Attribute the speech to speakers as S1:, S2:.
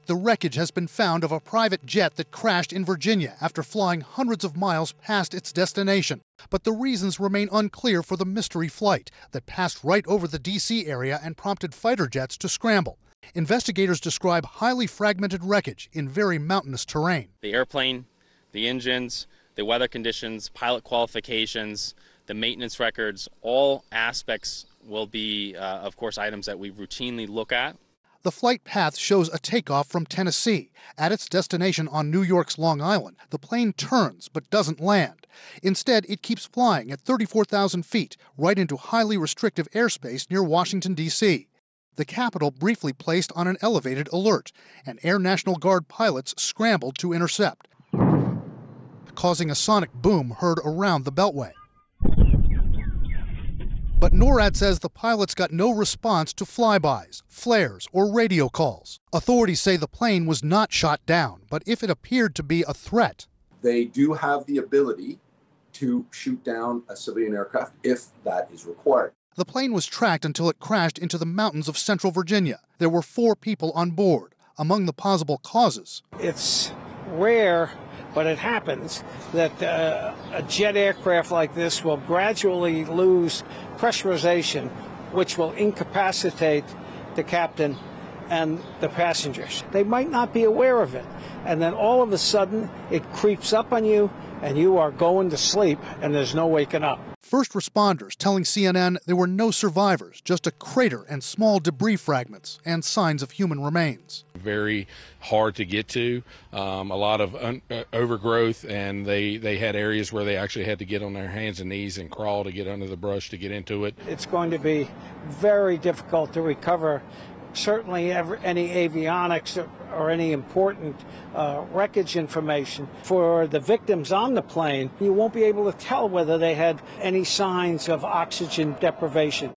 S1: The wreckage has been found of a private jet that crashed in Virginia after flying hundreds of miles past its destination. But the reasons remain unclear for the mystery flight that passed right over the D.C. area and prompted fighter jets to scramble. Investigators describe highly fragmented wreckage in very mountainous terrain.
S2: The airplane, the engines, the weather conditions, pilot qualifications, the maintenance records, all aspects will be, of course, items that we routinely look at.
S1: The flight path shows a takeoff from Tennessee. At its destination on New York's Long Island, the plane turns but doesn't land. Instead, it keeps flying at 34,000 feet, right into highly restrictive airspace near Washington, D.C. The capital briefly placed on an elevated alert, and Air National Guard pilots scrambled to intercept, causing a sonic boom heard around the Beltway. But NORAD says the pilots got no response to flybys, flares, or radio calls. Authorities say the plane was not shot down, but if it appeared to be a threat.
S3: They do have the ability to shoot down a civilian aircraft if that is required.
S1: The plane was tracked until it crashed into the mountains of central Virginia. There were 4 people on board. Among the possible causes,
S4: it's rare, but it happens that a jet aircraft like this will gradually lose pressurization, which will incapacitate the captain and the passengers. They might not be aware of it, and then all of a sudden it creeps up on you and you are going to sleep and there's no waking up.
S1: First responders telling CNN there were no survivors, just a crater and small debris fragments and signs of human remains.
S5: Very hard to get to, a lot of overgrowth, and they had areas where they actually had to get on their hands and knees and crawl to get under the brush to get into it.
S4: It's going to be very difficult to recover certainly any avionics or any important wreckage information. For the victims on the plane, you won't be able to tell whether they had any signs of oxygen deprivation.